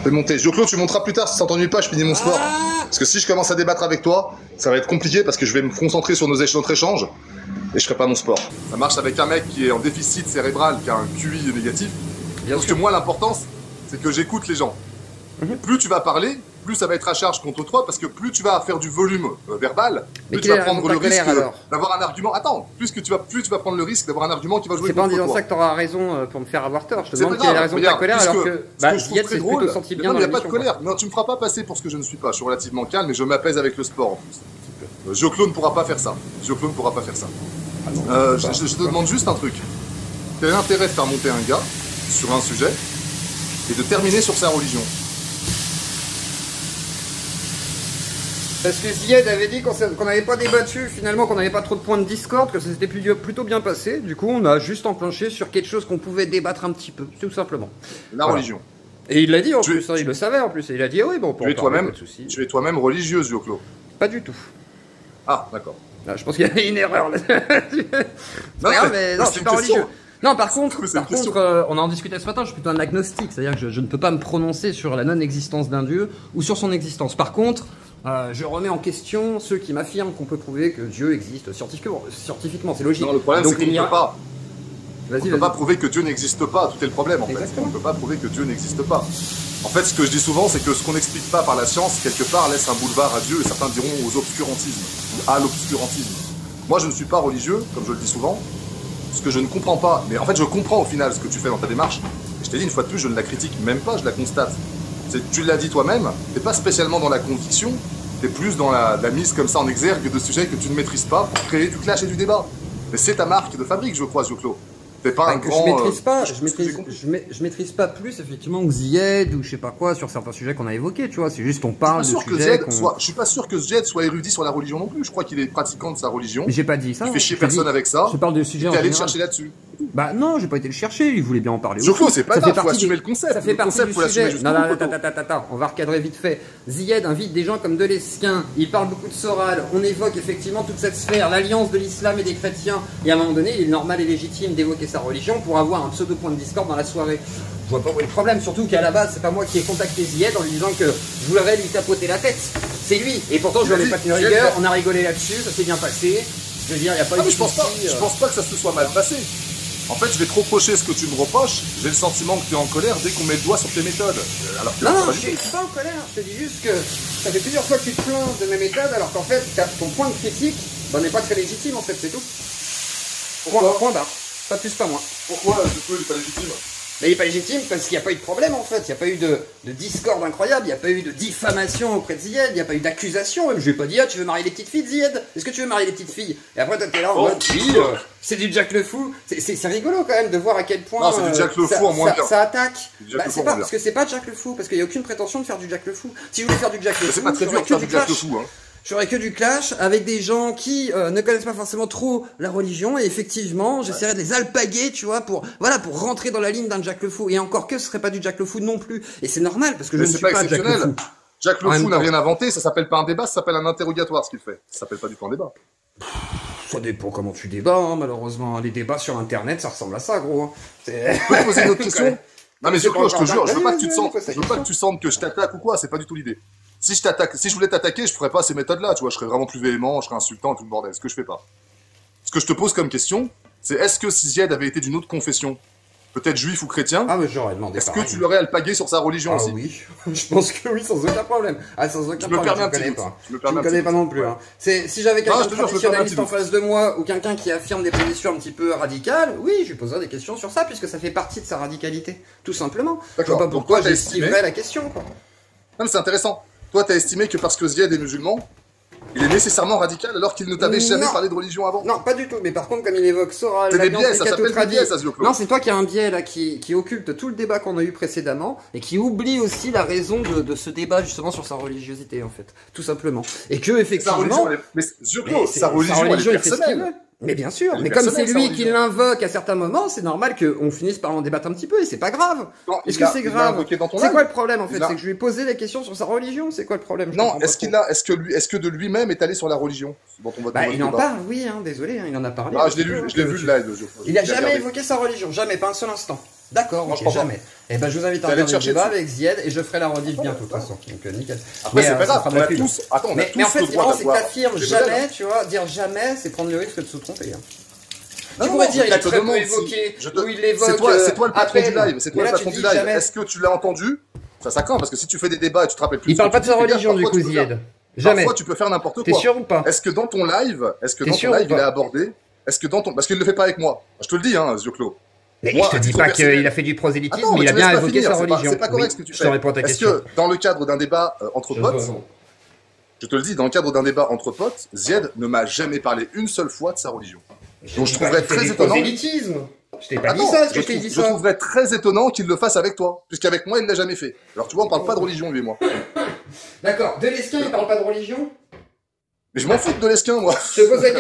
Fais monter. Joclo, tu monteras plus tard si ça t'ennuie pas, je finis mon sport. Parce que si je commence à débattre avec toi, ça va être compliqué parce que je vais me concentrer sur notre échange et je ferai pas mon sport. Ça marche avec un mec qui est en déficit cérébral, qui a un QI négatif. Parce que moi, l'importance, c'est que j'écoute les gens. Plus tu vas parler, plus ça va être à charge contre toi, parce que plus tu vas faire du volume verbal, plus tu vas prendre le risque d'avoir un argument. Attends, plus tu vas prendre le risque d'avoir un argument qui va jouer contre toi. C'est pas en disant ça que tu auras raison pour me faire avoir tort. Je te demande quelle est la raison de ta colère, alors que Zied s'est plutôt senti bien dans l'émission. Il n'y a pas de colère. Non, tu me feras pas passer pour ce que je ne suis pas. Je suis relativement calme et je m'apaise avec le sport en plus. Joclo ne pourra pas faire ça. Joclo ne pourra pas faire ça. Je te demande juste un truc. Quel est l'intérêt de faire monter un gars sur un sujet et de terminer sur sa religion? Parce que Zied avait dit qu'on n'avait pas débattu, finalement qu'on n'avait pas trop de points de discorde, que ça s'était plutôt bien passé. Du coup, on a juste enclenché sur quelque chose qu'on pouvait débattre un petit peu, tout simplement. La religion. Et il l'a dit en plus, il le savait en plus. Et il a dit, oui, bon, pour tu es toi-même religieuse, Joclo? Pas du tout. Ah, d'accord. Je pense qu'il y a une erreur là. Non, je suis pas religieux. Non, par contre, on en discutait ce matin, je suis plutôt un agnostique, c'est-à-dire que je ne peux pas me prononcer sur la non-existence d'un dieu ou sur son existence. Par contre, je remets en question ceux qui m'affirment qu'on peut prouver que Dieu existe scientifiquement, c'est logique. Non, le problème c'est qu'on ne peut pas. On ne peut pas prouver que Dieu n'existe pas, tout est le problème en fait. On ne peut pas prouver que Dieu n'existe pas. En fait, ce que je dis souvent, c'est que ce qu'on n'explique pas par la science, quelque part, laisse un boulevard à Dieu, et certains diront aux obscurantismes, à l'obscurantisme. Moi, je ne suis pas religieux, comme je le dis souvent, ce que je ne comprends pas, mais en fait, je comprends au final ce que tu fais dans ta démarche, et je t'ai dit une fois de plus, je ne la critique même pas, je la constate. Tu l'as dit toi-même, t'es pas spécialement dans la conviction, t'es plus dans la mise comme ça en exergue de sujets que tu ne maîtrises pas pour créer du clash et du débat. Mais c'est ta marque de fabrique, je crois, Joclo. Pas un grand, je maîtrise pas plus effectivement que Zied ou je sais pas quoi sur certains sujets qu'on a évoqués, tu vois, c'est juste on parle de sujets je suis pas sûr que Zied soit érudit sur la religion non plus, je crois qu'il est pratiquant de sa religion. Mais j'ai pas dit ça. Il fait chier personne avec ça. Je parle de sujets en général. Tu es allé le chercher là-dessus. Bah non, j'ai pas été le chercher, il voulait bien en parler. Joclo, c'est pas grave, faut assumer le concept. Ça fait partie du sujet. Non, on va recadrer vite fait. Zied invite des gens comme Delesquin, il parle beaucoup de Soral, on évoque effectivement toute cette sphère, l'alliance de l'islam et des chrétiens, et à un moment donné, il est normal et légitime d'évoquer sa religion pour avoir un pseudo point de discorde dans la soirée. Je vois pas où est le problème, surtout qu'à la base, c'est pas moi qui ai contacté Zied en lui disant que je voudrais lui tapoter la tête. C'est lui, et pourtant je lui avais pas tenu rigueur, on a rigolé là-dessus, ça s'est bien passé. Je veux dire, il n'y a pas eu de je pense pas que ça se soit mal passé. En fait, je vais te reprocher ce que tu me reproches. J'ai le sentiment que tu es en colère dès qu'on met le doigt sur tes méthodes. Alors que non, je suis pas en colère. Je te dis juste que ça fait plusieurs fois que tu te plains de mes méthodes, alors qu'en fait, ton point de critique n'est pas très légitime, en fait, c'est tout. Point barre. Pas plus, pas moins. Pourquoi il n'est pas légitime? Mais il n'est pas légitime parce qu'il n'y a pas eu de problème en fait, il n'y a pas eu de discorde incroyable, il n'y a pas eu de diffamation auprès de Zied, il n'y a pas eu d'accusation, même je lui ai pas dit ah tu veux marier les petites filles de Zied, est-ce que tu veux marier les petites filles? Et après toi t'es là en mode oui, c'est du Jack le Fou, c'est rigolo quand même de voir à quel point c'est du Jack le Fou en moins bien. Ça attaque, c'est pas parce que c'est pas Jack le Fou, parce qu'il n'y a aucune prétention de faire du Jack le Fou. Si je voulais faire du Jack le Fou, c'est pas très dur de faire du Jack le Fou hein. J'aurais que du clash avec des gens qui ne connaissent pas forcément trop la religion et effectivement j'essaierais de les alpaguer tu vois pour rentrer dans la ligne d'un Jack le Fou et encore que ce serait pas du Jack le Fou non plus et c'est normal parce que je ne suis pas Jack le Fou. Jack le Fou n'a rien inventé, ça s'appelle pas un débat, ça s'appelle un interrogatoire ce qu'il fait, ça s'appelle pas du tout un débat. Ça dépend comment tu débats hein, malheureusement, les débats sur internet ça ressemble à ça gros. Tu peux poser une autre question? Non mais Joclo, je te jure, je veux pas que tu sentes que je t'attaque ou quoi, c'est pas du tout l'idée. Si je voulais t'attaquer, je ferais pas ces méthodes-là, tu vois, je serais vraiment plus véhément, je serais insultant et tout le bordel, ce que je fais pas. Ce que je te pose comme question, c'est est-ce que si Zied avait été d'une autre confession, peut-être juif ou chrétien, mais j'aurais demandé est-ce que tu l'aurais alpagué sur sa religion aussi? Oui, je pense que oui, sans aucun problème. Sans aucun problème, je ne connais pas. Je ne connais pas non plus. Hein. Si j'avais quelqu'un de traditionnaliste en face de moi, ou quelqu'un qui affirme des positions un petit peu radicales, oui, je lui poserais des questions sur ça, puisque ça fait partie de sa radicalité, tout simplement. Je vois pas pourquoi j'esquiverais la question, quoi. Non mais c'est intéressant. Toi, t'as estimé que parce que Zied est musulman, il est nécessairement radical alors qu'il ne t'avait jamais parlé de religion avant? Non, pas du tout. Mais par contre, comme il évoque Soral, t'as des biais, ça s'appelle des biais, ça, non, c'est toi qui as un biais là qui occulte tout le débat qu'on a eu précédemment et qui oublie aussi la raison de ce débat justement sur sa religiosité en fait, tout simplement. Et que effectivement, sa religion elle est personnelle. Mais bien sûr, mais comme c'est lui qui l'invoque à certains moments, c'est normal qu'on finisse par en débattre un petit peu et c'est pas grave. Est-ce que c'est grave? C'est quoi le problème en fait? C'est que je lui ai posé des questions sur sa religion, c'est quoi le problème? Non, est-ce que de lui-même est allé sur la religion dont on va il en parle, oui, désolé, il en a parlé. Ah, je l'ai vu le live. Il a jamais évoqué sa religion, jamais, pas un seul instant. D'accord, ok, jamais. Et ben je vous invite à regarder le débat avec Zied et je ferai la rediff bientôt de toute façon. Donc nickel. Après c'est pas grave, on a tous. Attends, on a tous mais en fait, le droit c'est que t'affirmes jamais, tu vois, dire jamais, c'est prendre le risque de se tromper. Tu pourrais dire, il a très peu évoqué, ou il l'évoque. C'est toi le patron du live, c'est toi le patron du live. Est-ce que tu l'as entendu? Ça quand? Parce que si tu fais des débats et tu te rappelles plus. Il parle pas de sa religion du coup, Zied. Jamais. Parfois tu peux faire n'importe quoi. T'es sûr ou pas? Est-ce que dans ton live, il a abordé? Est-ce que dans ton, parce qu'il le fait pas avec moi. Je te le dis, hein, Zioclo. Mais moi, je te dis pas qu'il a fait du prosélytisme, mais il a bien évoqué sa religion. C'est pas correct ce que tu fais. Est-ce que dans le cadre d'un débat entre potes, je te le dis, dans le cadre d'un débat entre potes, Zied ne m'a jamais parlé une seule fois de sa religion. Donc je trouverais très étonnant. Je t'ai pas dit ça, est-ce que je t'ai dit ça? Je trouverais très étonnant qu'il le fasse avec toi, puisqu'avec moi il l'a jamais fait. Alors tu vois, on parle pas de religion lui et moi. D'accord. De Lesquin, il parle pas de religion? Mais je m'en fous de Lesquin, moi. Je te pose la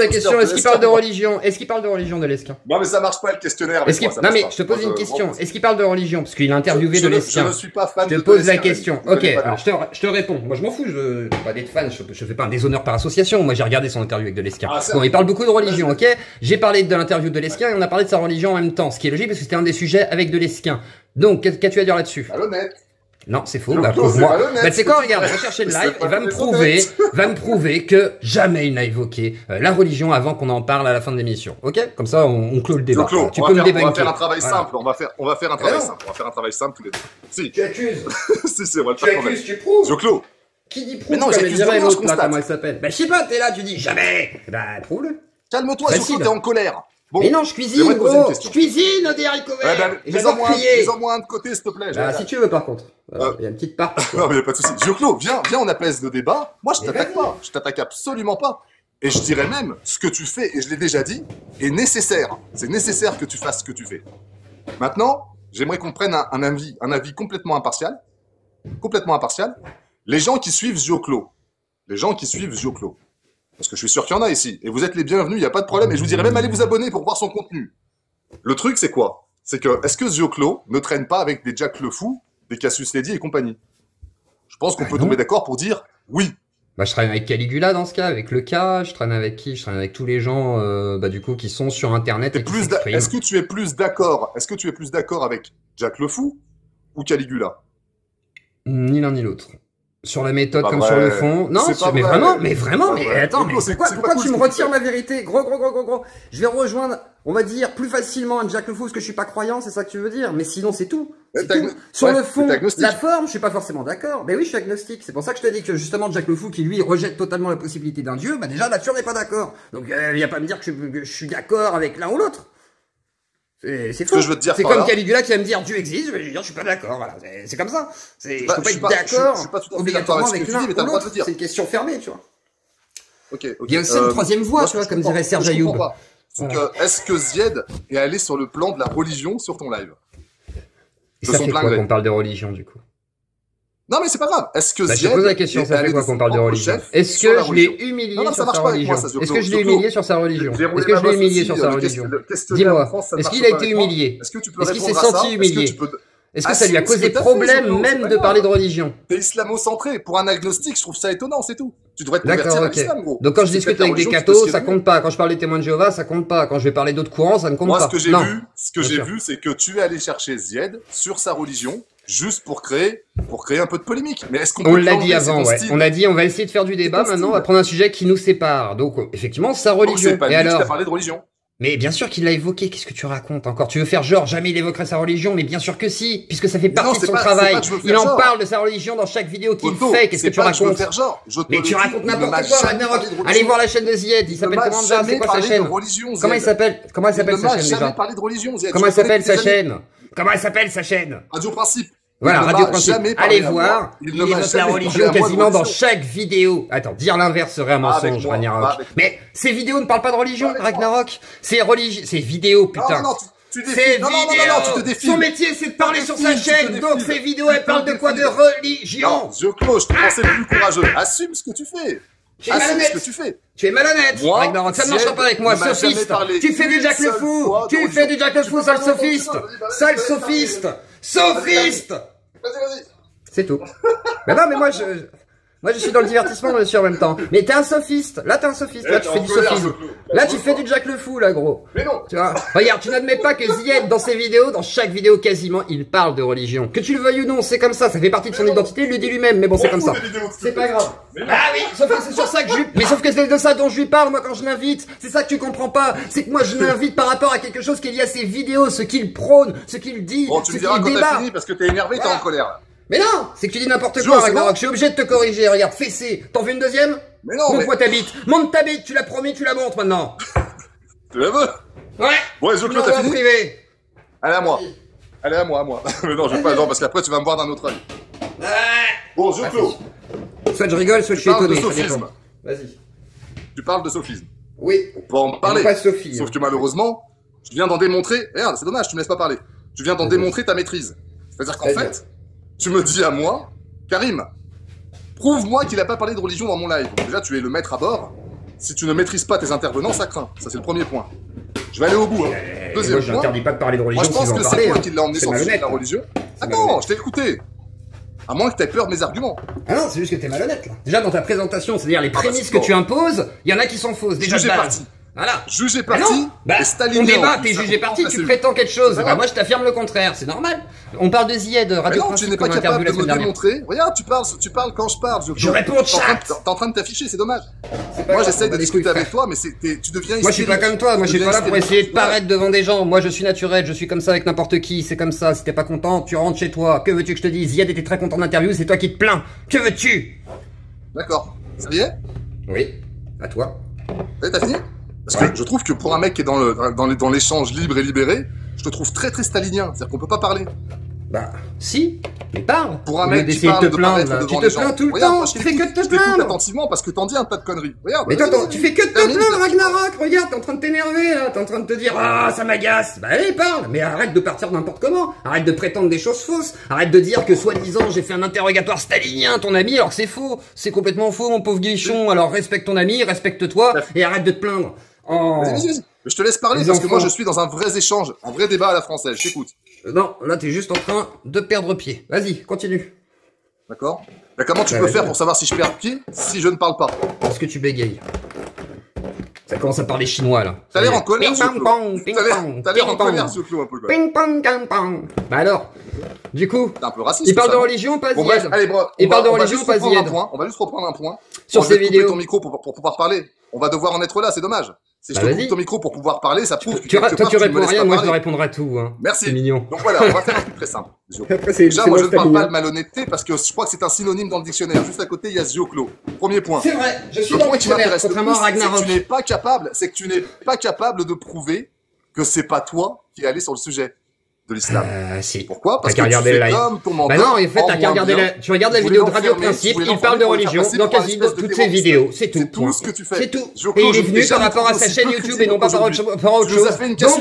question, est-ce qu'il parle de religion? Est-ce qu'il parle de religion de Lesquin? Non, mais ça marche pas le questionnaire. Non, mais je te pose une question. Est-ce qu'il parle de religion? Parce qu'il a interviewé de Lesquin. Je ne suis pas fan de Je te pose la question. Ok, alors je te réponds. Moi, je m'en fous, je pas d'être fan, je fais pas un déshonneur par association. Moi, j'ai regardé son interview avec de Lesquin. Bon, il parle beaucoup de religion, ok? J'ai parlé de l'interview de Lesquin et on a parlé de sa religion en même temps. Ce qui est logique parce que c'était un des sujets avec de Lesquin. Donc, qu'as-tu à dire là-dessus? Honnête. Non, c'est faux. Bah, prouve-moi. Bah, c'est quoi, regarde, va chercher le live et va me prouver que jamais il n'a évoqué la religion avant qu'on en parle à la fin de l'émission. Ok? Comme ça, on clôt le débat. Tu peux me débunker. On va faire un travail simple. On va faire un travail simple. On va faire un travail simple tous les deux. Si. Tu accuses. Si, on va le faire. Tu accuses, tu prouves. Zioclo. Qui dit prouve? Mais non, j'accuse de rien, je constate. Comment elle s'appelle? Bah, je sais pas, t'es là, tu dis jamais. Bah, prouve-le. Calme-toi, Zioclo, t'es en colère. Bon, mais non, je cuisine, gros. Je cuisine des haricots verts. Mets-en moins un de côté, s'il te plaît. Ah, si tu veux, par contre. Il y a une petite part. Non, mais y a pas de souci. Zioclo, viens, on apaise le débat. Moi, je t'attaque pas. Je t'attaque absolument pas. Et je dirais même, ce que tu fais, et je l'ai déjà dit, est nécessaire. C'est nécessaire que tu fasses ce que tu fais. Maintenant, j'aimerais qu'on prenne un avis complètement impartial. Complètement impartial. Les gens qui suivent Zioclo. Parce que je suis sûr qu'il y en a ici. Et vous êtes les bienvenus, il n'y a pas de problème. Et je vous dirais même, allez vous abonner pour voir son contenu. Le truc, c'est quoi? C'est que, est-ce que Zioclo ne traîne pas avec des Jack le Fou, des Cassius Lady et compagnie? Je pense qu'on peut tomber d'accord pour dire oui. Bah, je traîne avec Caligula dans ce cas, avec le cas, je traîne avec qui? Je traîne avec tous les gens, du coup, qui sont sur Internet et qui s'expriment. Est-ce que tu es plus d'accord avec Jack le Fou ou Caligula? Ni l'un ni l'autre. Sur la méthode comme sur le fond. Non, mais vraiment, mais attends, mais pourquoi tu me retires ma vérité? Gros. Je vais rejoindre, on va dire, plus facilement un Jack le Fou parce que je suis pas croyant, c'est ça que tu veux dire. Mais sinon, c'est tout. Sur le fond, la forme, je suis pas forcément d'accord. Mais oui, je suis agnostique. C'est pour ça que je te dis que justement, Jack le Fou, qui lui rejette totalement la possibilité d'un dieu, bah déjà, la nature n'est pas d'accord. Donc, il y a pas à me dire que je suis d'accord avec l'un ou l'autre. C'est faux. C'est comme Caligula qui va me dire Dieu existe, je vais lui dire je suis pas d'accord. Voilà, c'est comme ça. Je peux pas être d'accord. Je suis pas tout à fait d'accord avec ce que tu dis, mais t'as le droit de le dire. C'est une question fermée, tu vois. Ok. Il y a aussi une troisième voie, tu vois, comme dirait Serge Ayoub. Est-ce que Zied est allé sur le plan de la religion sur ton live? Et ça fait quoi qu'on parle de religion du coup? Non mais c'est pas grave. Est-ce que Zied je te pose la question, ça fait quoi qu'on parle de religion? Est-ce que je l'ai humilié sur sa religion? Est-ce que je l'ai humilié sur sa religion? Est-ce que je l'ai humilié sur sa religion? Dis-moi, est-ce qu'il a été humilié? Est-ce qu'il s'est senti humilié? Est-ce que ça lui a causé problème même de parler de religion? T'es islamo-centré. Pour un agnostique, je trouve ça étonnant, c'est tout. Tu devrais te convertir à l'islam, gros. Donc quand je discute avec des cathos, ça compte pas. Quand je parle des témoins de Jéhovah, ça compte pas. Quand je vais parler d'autres courants, ça ne compte pas. Moi, ce que j'ai vu, c'est que tu es allé chercher Zied sur sa religion. Juste pour créer un peu de polémique. Mais est-ce qu'on On l'a dit avant, ouais. On a dit, on va essayer de faire du débat. Maintenant, on va prendre un sujet qui nous sépare. Donc, effectivement, sa religion. C'est pas lui qui a parlé de religion. Mais bien sûr qu'il l'a évoqué. Qu'est-ce que tu racontes encore? Tu veux faire genre jamais il évoquerait sa religion? Mais bien sûr que si, puisque ça fait partie de son travail. Il en parle de sa religion dans chaque vidéo qu'il fait. Qu'est-ce que tu racontes? Mais tu racontes n'importe quoi, Ragnarok. Allez voir la chaîne de Zied. Il s'appelle comment déjà? C'est quoi sa chaîne? Comment il s'appelle? Comment elle s'appelle sa chaîne déjà? Comment elle s'appelle sa chaîne? Comment elle s'appelle sa chaîne? Radio Principe. Voilà, Radio Principe. Allez voir, il évoque la religion quasiment dans chaque vidéo. Attends, dire l'inverse serait un mensonge, Ragnarok. Mais ces vidéos ne parlent pas de religion, Ragnarok. C'est vidéos, putain. Ces vidéos. Son métier, c'est de parler sur sa chaîne. Donc ces vidéos, elles parlent de quoi? De religion. Non, Zioclo, je te pensais plus courageux. Assume ce que tu fais. Assume ce que tu fais. Tu es malhonnête, Ragnarok. Ça ne marchera pas avec moi, sophiste. Tu fais du Jack le Fou. Tu fais du Jack le Fou, sale sophiste. Sale sophiste. Sophiste. Vas-y. C'est tout. Mais non, mais moi Moi, je suis dans le divertissement, monsieur, en même temps. Mais t'es un sophiste. Là, t'es un sophiste. Là, tu fais du sophisme. Là, tu fais du Jack le Fou, là, gros. Mais non. Tu vois. Regarde, tu n'admets pas que Zied, dans ses vidéos, dans chaque vidéo quasiment, il parle de religion. Que tu le veuilles ou non, c'est comme ça. Ça fait partie de son identité. Il le dit lui-même. Mais bon, c'est comme ça. C'est pas grave. Ah oui, sauf que c'est sur ça que je lui... Mais sauf que c'est de ça dont je lui parle, moi, quand je l'invite. C'est ça que tu comprends pas. C'est que moi, je l'invite par rapport à quelque chose qu'il y a ses vidéos, ce qu'il prône, ce qu'il dit, bon, tu ce me diras qu'il quand débat. t'as fini parce que t'es énervé, t'es en colère, là. Mais non, c'est que tu dis n'importe quoi, Ragnarok. Je suis obligé de te corriger. Regarde, fessé. T'en veux une deuxième? Mais non, montre-moi ta bite. Montre ta bite, tu l'as promis, tu la montres maintenant. Tu la veux? Ouais. Ouais, Zoclo, t'as fini? Privé. Allez, à moi. Allez, à moi. Mais non, je vais pas, non, parce qu'après, tu vas me voir d'un autre œil. Ouais. Bon, Zoclo. Soit je rigole, soit je suis étonné. Vas-y. Tu parles de sophisme. Oui. On peut en parler. Pas Sophie. Sauf que malheureusement, tu viens d'en démontrer. Regarde, c'est dommage, tu me laisses pas parler. Tu viens d'en démontrer ta maîtrise. C'est-à-dire qu'en fait, tu me dis à moi, Karim, prouve-moi qu'il a pas parlé de religion dans mon live. Donc déjà, tu es le maître à bord. Si tu ne maîtrises pas tes intervenants, ça craint. Ça, c'est le premier point. Je vais aller au bout. Hein. Deuxième point. Moi, je n'interdis pas de parler de religion. Moi, je pense que c'est toi qui l'as emmené sur le sujet de la hein. religion. Attends, je t'ai écouté. À moins que tu aies peur de mes arguments. Ah non, c'est juste que t'es malhonnête là. Déjà dans ta présentation, c'est-à-dire les prémices que tu imposes, il y en a qui sont fausses. Déjà Juge est parti. Voilà. Juge est parti. Bah, stalinien. on débat, t'es jugé parti, tu prétends quelque chose. Bah, moi je t'affirme le contraire, c'est normal. On parle de Zied, Radio non, Principe, tu n'es pas comme capable interview la de me semaine dernière. démontrer. Regarde, tu parles quand je parle. Je réponds au chat. T'es en train de t'afficher, c'est dommage. Moi j'essaie de discuter avec toi, mais tu deviens hystérique. Moi je suis pas comme toi, moi je suis pas là pour essayer de paraître devant des gens. Moi je suis naturel, je suis comme ça avec n'importe qui, c'est comme ça. Si t'es pas content, tu rentres chez toi. Que veux-tu que je te dise? Zied était très content d'interview, c'est toi qui te plains. Que veux-tu? D'accord. Ça y est? Oui. À toi. T'as fini? Parce que je trouve que pour un mec qui est dans l'échange libre et libéré, je te trouve très très stalinien. C'est-à-dire qu'on peut pas parler. Bah, si, mais parle. Pour un mec qui parle de paraître devant les gens. Tu te plains tout le temps, tu fais que de te Je t'écoute plaindre. attentivement parce que t'en dis un tas de conneries. Regarde. Mais toi, tu fais que de te plaindre, Ragnarok. Regarde, t'es en train de t'énerver, là. T'es en train de te dire, ah, ça m'agace. Bah, allez, parle. Mais arrête de partir n'importe comment. Arrête de prétendre des choses fausses. Arrête de dire que, soi-disant, j'ai fait un interrogatoire stalinien, ton ami, alors que c'est faux. C'est complètement faux, mon pauvre guichon. Alors, respecte ton ami, respecte-toi, et arrête de te plaindre. Oh. Vas-y. Je te laisse parler parce que moi, je suis dans un vrai échange, un vrai débat à la française. Je t'écoute. Non, là, t'es juste en train de perdre pied. Vas-y, continue. D'accord. Bah, comment tu peux faire pour savoir si je perds pied si je ne parle pas? Parce que tu bégayes. Ça commence à parler chinois, là. T'as l'air en colère, T'as l'air en colère, Zoclo, un peu, quoi. Ping pong, ping pong. Bah alors, du coup, t'es un peu raciste. il parle de religion, pas Zied. Bref, allez, bro. Il parle de religion, pas Zied. On va juste reprendre un point. Sur ces vidéos. ton micro pour pouvoir parler. On va devoir en être là, c'est dommage. Si je te coupe ton micro pour pouvoir parler, ça prouve que toi, tu réponds à rien, moi je dois répondre à tout. Hein. Merci. C'est mignon. Donc voilà, on va faire un truc très simple. Déjà, moi je ne parle pas de malhonnêteté parce que je crois que c'est un synonyme dans le dictionnaire. Juste à côté, il y a Zioclo. Premier point. C'est vrai, je suis dans le dictionnaire, contrairement à Ragnarok. Tu n'es pas capable, c'est que tu n'es pas capable de prouver que c'est pas toi qui es allé sur le sujet de l'islam. Si. Pourquoi? Parce que tu fais comme ton mentor. Bah non, en fait, t'as qu'à regarder tu regardes la vidéo de Radio Principe, il parle de religion dans quasi toutes ses vidéos. C'est tout. C'est tout ce que tu fais. C'est tout. Et il est venu par rapport à sa chaîne YouTube et non pas par autre chose. Donc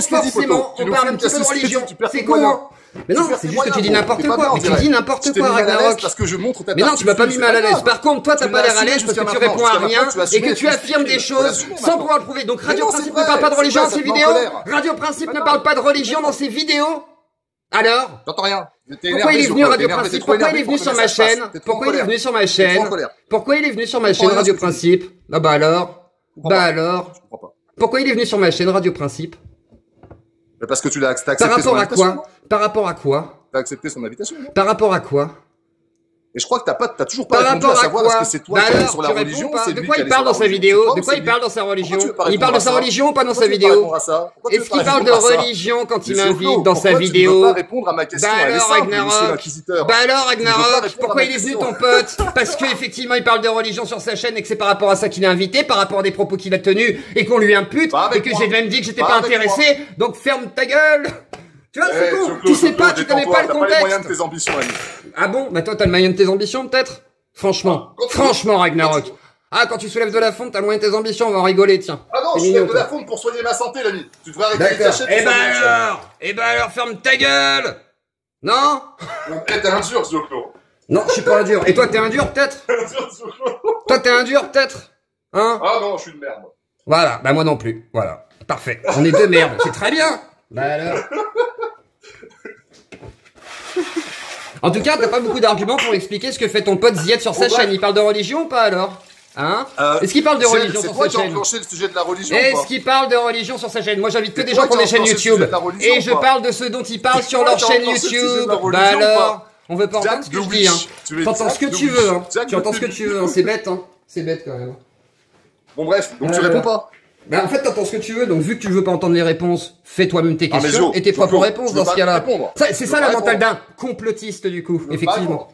forcément, on parle un petit peu de religion. C'est con. Mais non, c'est juste que tu dis n'importe quoi. Mais tu dis n'importe quoi, Ragnarok. Parce que je montre ta. Mais non, tu m'as pas mis mal à l'aise. Par contre, toi, t'as pas l'air à l'aise parce que tu réponds à rien et que tu affirmes des choses sans pouvoir le prouver. Donc Radio Principe ne parle pas de religion dans ses vidéos. Radio Principe ne parle pas de religion dans ses vidéos. Alors? J'entends rien. Pourquoi il est venu Radio Principe? Pourquoi il est venu sur ma chaîne? Pourquoi il est venu sur ma chaîne? Pourquoi il est venu sur ma chaîne Radio Principe? Ah bah alors? Bah alors? Pourquoi il est venu sur ma chaîne Radio Principe? Parce que tu l'as accepté. Par rapport à quoi? Par rapport à quoi? T'as accepté son invitation. Par rapport à quoi? Et je crois que t'as toujours pas répondu à savoir est-ce que c'est toi qui es sur la religion, c'est lui qui est sur la religion. De quoi il parle dans sa vidéo? De quoi il parle dans sa religion? Il parle de sa religion ou pas dans sa vidéo? Est-ce qu'il parle de religion quand il m'invite dans sa vidéo? Bah alors Ragnarok, pourquoi il est venu ton pote? Parce que effectivement il parle de religion sur sa chaîne et que c'est par rapport à ça qu'il est invité, par rapport à des propos qu'il a tenus et qu'on lui impute et que j'ai même dit que j'étais pas intéressé. Donc ferme ta gueule. Tu vois, c'est con. Tu sais pas, tu connais pas le contexte. T'as pas les moyens de tes ambitions, ami. Ah bon? Bah toi, t'as le moyen de tes ambitions, peut-être? Franchement. Franchement, Ragnarok. Ah, quand tu soulèves de la fonte, t'as le moyen de tes ambitions, on va en rigoler, tiens. Ah non, je soulève de la fonte pour soigner ma santé, l'ami. Tu devrais arrêter de cacher. Eh ben alors, ferme ta gueule! Non? T'es un dur, Zioclo. Non, je suis pas un dur. Et toi, t'es un dur, peut-être? Toi, t'es un dur, peut-être? Hein? Ah non, je suis une merde. Voilà. Bah moi non plus. Voilà. Parfait. On est deux merdes. C'est très bien. Bah alors. En tout cas, t'as pas beaucoup d'arguments pour expliquer ce que fait ton pote Zied sur sa chaîne. Il parle de religion ou pas alors? Hein? Est-ce qu'il parle de religion sur sa chaîne? C'est toi qui as enclenché le sujet de la religion. Est-ce qu'il parle de religion sur sa chaîne? Moi j'invite que des gens qui ont des chaînes YouTube. Et je parle de ce dont ils parlent sur leur chaîne YouTube. Bah alors, on veut pas entendre ce que je dis, hein. T'entends ce que tu veux, hein. Tu entends ce que tu veux, hein. C'est bête, hein. C'est bête quand même. Bon bref, donc tu réponds pas. Bah en fait t'entends ce que tu veux, donc vu que tu veux pas entendre les réponses, fais toi-même tes questions et tes propres réponses dans ce cas-là. C'est ça la mentale d'un complotiste du coup, effectivement.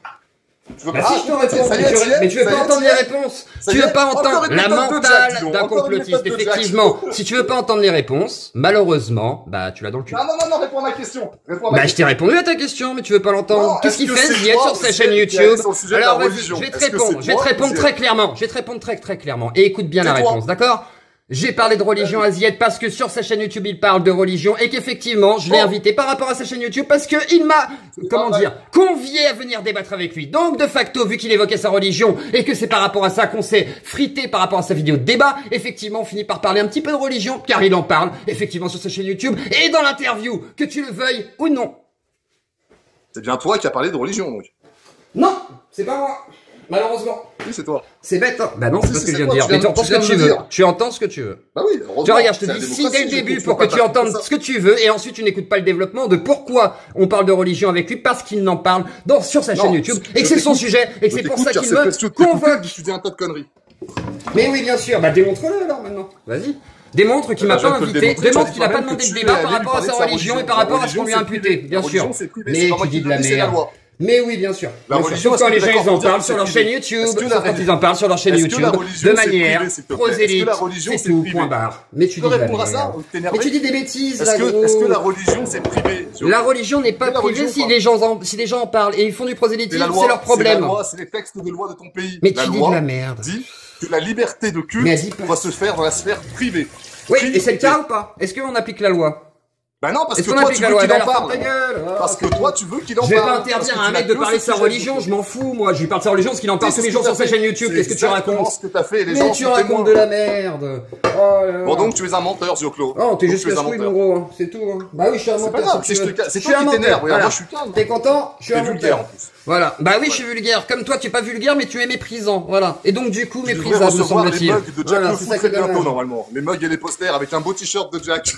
Bah si je te réponds, mais tu veux pas entendre les réponses. Tu veux pas entendre la mentale d'un complotiste, effectivement. Si tu veux pas entendre les réponses, malheureusement, bah tu l'as dans le cul. Non, réponds à ma question. Bah je t'ai répondu à ta question, mais tu veux pas l'entendre. Qu'est-ce qu'il fait Zied sur sa chaîne YouTube? Alors vas-y, je vais te répondre très clairement. Je vais te répondre très clairement. Et écoute bien la réponse, d'accord? J'ai parlé de religion à Zied parce que sur sa chaîne YouTube il parle de religion et qu'effectivement je l'ai invité par rapport à sa chaîne YouTube parce que il m'a, convié à venir débattre avec lui. Donc de facto, vu qu'il évoquait sa religion et que c'est par rapport à ça qu'on s'est frité par rapport à sa vidéo de débat, effectivement on finit par parler un petit peu de religion car il en parle effectivement sur sa chaîne YouTube et dans l'interview, que tu le veuilles ou non. C'est bien toi qui as parlé de religion donc. Non, c'est pas moi. Malheureusement. Oui, c'est toi. C'est bête, hein. Bah non, c'est pas ce que je viens de dire. Mais tu entends ce que tu veux. Tu entends ce que tu veux. Bah oui, tu regarde, je te dis si dès le début pour que tu entendes ce que tu veux et ensuite tu n'écoutes pas le développement de pourquoi on parle de religion avec lui parce qu'il n'en parle sur sa chaîne YouTube et que c'est son sujet et que c'est pour ça qu'il me convoque. Tu dis un tas de conneries. Mais oui, bien sûr. Bah démontre-le alors maintenant. Vas-y. Démontre qu'il m'a pas invité, démontre qu'il n'a pas demandé de débat par rapport à sa religion et par rapport à ce qu'on lui a imputé, bien sûr. Mais tu dis de la merde. Mais oui, bien sûr. Sauf quand les gens ils en parlent sur leur chaîne YouTube, quand ils en parlent sur leur chaîne YouTube, de manière prosélyte, c'est tout, point barre. Mais tu dis de la merde. Mais tu dis des bêtises, là, gros. Est-ce que la religion c'est privé? La religion n'est pas privée si les gens en parlent et ils font du prosélytisme, c'est leur problème. C'est les textes de loi de ton pays. Mais tu dis de la merde. Dit que la liberté de culte doit se faire dans la sphère privée. Oui, et c'est le cas ou pas? Est-ce qu'on applique la loi? Bah non, parce que toi tu veux qu'il en parle. Parce que toi tu veux qu'il en parle. Je vais pas interdire à un mec de parler de sa religion, je m'en fous moi. Je lui parle de sa religion parce qu'il en parle tous les jours sur sa chaîne YouTube. Qu'est-ce que tu racontes? Mais tu racontes de la merde. Bon donc tu es un menteur, Zioclo. Oh, t'es juste casse-couille mon gros, c'est tout. Bah oui, je suis un menteur. C'est toi qui t'énerve, moi je suis calme. T'es content? Je suis un vulgaire en plus. Voilà. Bah oui, je suis vulgaire. Comme toi, tu es pas vulgaire, mais tu es méprisant. Voilà. Et donc, du coup, méprisable, me semble-t-il. Les mugs de Jack le Fou très bientôt, normalement. Les mugs et les posters avec un beau t-shirt de Jack.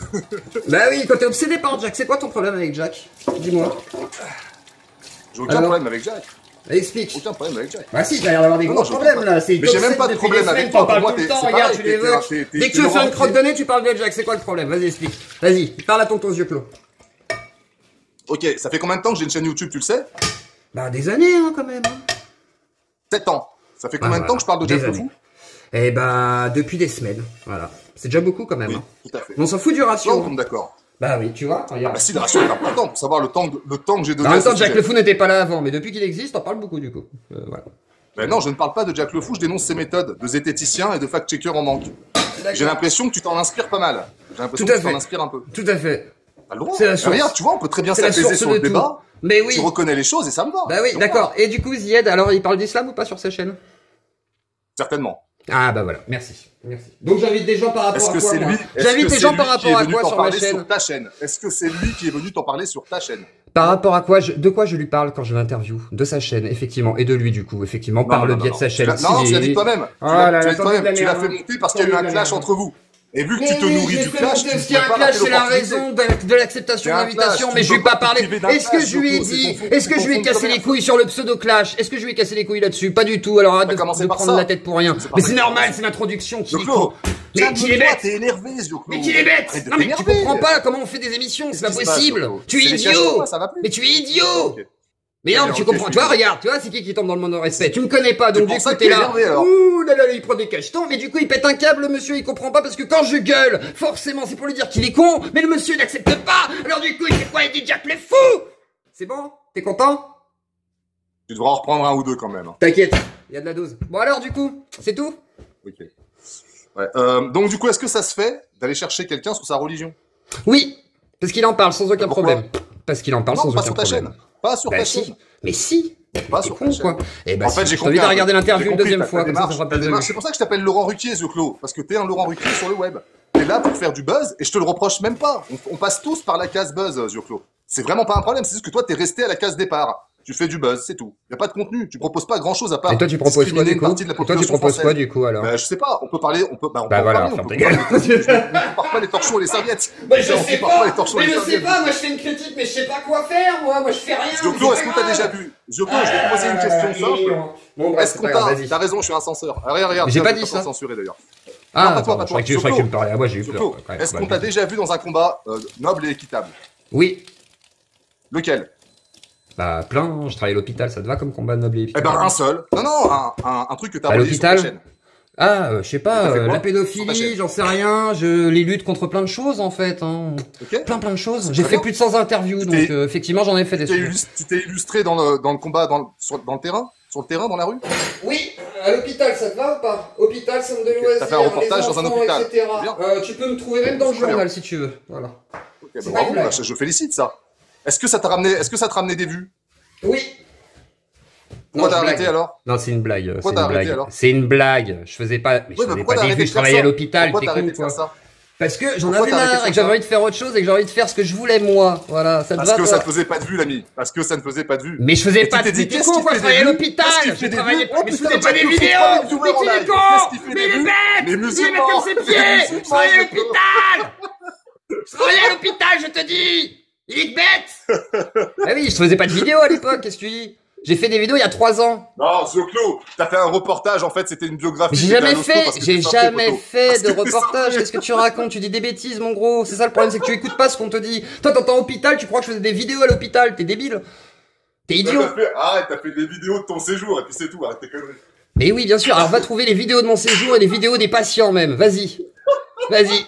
Bah oui, quand t'es obsédé par Jack, c'est quoi ton problème avec Jack? Dis-moi. J'ai aucun problème avec Jack. Explique. Aucun problème avec Jack. Bah si, t'as l'air d'avoir des gros problèmes là. Mais j'ai même pas de problème avec toi. T'en parles tout le temps, regarde, tu l'évoques. Dès que tu veux faire une crotte de nez, tu parles de Jack. C'est quoi le problème? Vas-y, explique. Vas-y, parle à tonton yeux clos. Ok, ça fait combien de temps que j'ai une chaîne YouTube, tu le sais? Bah des années, hein, quand même. 7 ans. Ça fait combien de temps que je parle de Jack le Fou? Eh bah, depuis des semaines. Voilà. C'est déjà beaucoup quand même. Oui, hein. Tout à fait. On s'en fout du ratio. Non, d'accord. Bah oui, tu vois. Regarde. Bah si, le ratio est important pour savoir le temps que j'ai donné. En même temps, Jack le Fou n'était pas là avant, mais depuis qu'il existe, on parle beaucoup du coup. Voilà. Ben non, je ne parle pas de Jack le Fou, je dénonce ses méthodes de zététicien et de fact-checker en manque. J'ai l'impression que tu t'en inspires pas mal. J'ai l'impression que tu t'en inspires un peu. Tout à fait. T'as le droit. Regarde, tu vois, on peut très bien s'apaiser sur le débat. Mais oui. Tu reconnais les choses et ça me va. Bah oui, d'accord. Et du coup, Zied, alors il parle d'islam ou pas sur sa chaîne? Certainement. Ah bah voilà, merci. Donc j'invite des gens par rapport à quoi? J'invite des gens par rapport à quoi sur ma chaîne? Est-ce que c'est lui qui est venu t'en parler sur ta chaîne? Par rapport à quoi de quoi je lui parle quand je l'interview? De sa chaîne, effectivement, et de lui du coup, effectivement, par le biais de sa chaîne. Non, tu l'as dit toi-même. Tu l'as fait monter parce qu'il y a eu un clash entre vous. Et vu que tu te nourris du clash, parce qu'il y a un clash, c'est la raison de l'acceptation de l'invitation, mais je lui ai pas parlé. Est-ce que je lui ai dit, est-ce que je lui ai cassé les couilles sur le pseudo clash? Est-ce que je lui ai cassé les couilles là-dessus? Pas du tout, alors arrête de prendre la tête pour rien. Mais c'est normal, c'est l'introduction qui est con. Mais qu'il est bête! T'es énervé, Zioclo! Mais qu'il est bête! Non mais tu comprends pas comment on fait des émissions, c'est pas possible! Tu es idiot! Mais tu es idiot! Mais non, mais tu comprends, tu vois, regarde, tu vois, c'est qui tombe dans le monde de respect. Tu me connais pas, donc du coup t'es là. Ouh là là, il prend des cachetons, mais du coup il pète un câble, le monsieur, il comprend pas parce que quand je gueule, forcément c'est pour lui dire qu'il est con, mais le monsieur n'accepte pas, alors du coup il fait quoi? Il dit Jack le Fou! C'est bon? T'es content? Tu devras en reprendre un ou deux quand même. T'inquiète, il y a de la dose. Bon alors du coup, c'est tout? Ok. Ouais, donc du coup, est-ce que ça se fait d'aller chercher quelqu'un sur sa religion? Oui, parce qu'il en parle sans aucun problème. Parce qu'il en parle sans aucun problème. Pas sur ta chaîne. Pas sur ta chaîne. Mais si. Pas sur ta chaîne. Eh ben, en fait, j'ai envie de regarder l'interview une deuxième fois. C'est pour ça que je t'appelle Laurent Ruquier, Zioclo. Parce que t'es un Laurent Ruquier sur le web. T'es là pour faire du buzz et je te le reproche même pas. On passe tous par la case buzz, Zioclo. C'est vraiment pas un problème. C'est juste que toi, t'es resté à la case départ. Tu fais du buzz, c'est tout. Y a pas de contenu. Tu proposes pas grand chose à part. Et toi, tu proposes quoi du coup? Partie de la population alors? Je sais pas. On peut parler. On peut voilà. parler, on peut parler. On parle pas les torchons et les serviettes. Mais je sais pas. Mais je sais pas. Moi, je fais une critique, mais je sais pas quoi faire. Moi, je fais rien. Joko, est-ce que t'as déjà vu? Joko, je vais te poser une question simple. Bon, bref, est-ce qu'on t'as raison, je suis un censeur. Regarde. J'ai pas dit ça. Censuré d'ailleurs. Ah, pas toi. Je croyais que tu me parlais à moi. J'ai eu peur. Est-ce qu'on t'a déjà vu dans un combat noble et équitable? Oui. Lequel? Bah, plein, je travaille à l'hôpital, ça te va comme combat noble et équitable? Eh ben, un seul. Non, un truc que t'as envoyé sur ta chaîne. Ah, je sais pas, la pédophilie, j'en sais rien, les luttes contre plein de choses, en fait, hein. Okay. Plein de choses. J'ai fait plus de 100 interviews, donc, effectivement, j'en ai fait des choses. Tu t'es illustré dans le combat, dans le terrain? Sur le terrain, dans la rue? Oui, à l'hôpital, ça te va ou pas? Hôpital, centre de loisirs, t'as fait un reportage dans un hôpital, etc. Tu peux me trouver même dans le journal, si tu veux, voilà. Ok, bravo, je félicite ça. Est-ce que ça te ramené des vues? Oui. Pourquoi t'as arrêté alors? Non, c'est une blague. Pourquoi t'as arrêté alors? C'est une blague. Je faisais pas, mais je faisais pas des vues, je travaillais à l'hôpital. Pourquoi t'as arrêté de faire ça? Parce que j'en avais marre et que j'avais envie de faire autre chose et que j'avais envie de faire ce que je voulais moi. Voilà, ça te va. Parce que ça ne faisait pas de vue, l'ami. Parce que ça ne faisait pas de vue. Mais je faisais pas de vidéos. T'es con, quoi, je travaillais à l'hopital. Je travaillais pas. Mais je faisais pas des vidéos. Mais qui est con? Mais il est bête. Il est bête comme ses pieds. Je travaillais à l'hôpital. Je travaillais à l'hôpital, je te dis. Il est bête. Ah oui, je faisais pas de vidéos à l'époque. Qu'est-ce que tu dis? J'ai fait des vidéos il y a 3 ans. Non, Zoclo, t'as fait un reportage, en fait, c'était une biographie. J'ai jamais fait de reportage. Qu'est-ce que tu racontes? Tu dis des bêtises, mon gros. C'est ça le problème, c'est que tu écoutes pas ce qu'on te dit. Toi, t'entends hôpital, tu crois que je faisais des vidéos à l'hôpital. T'es débile. T'es idiot. T'as fait des vidéos de ton séjour, et puis c'est tout, arrête tes conneries. Mais oui, bien sûr. Alors, va trouver les vidéos de mon séjour et les vidéos des patients, même. Vas-y. Vas-y.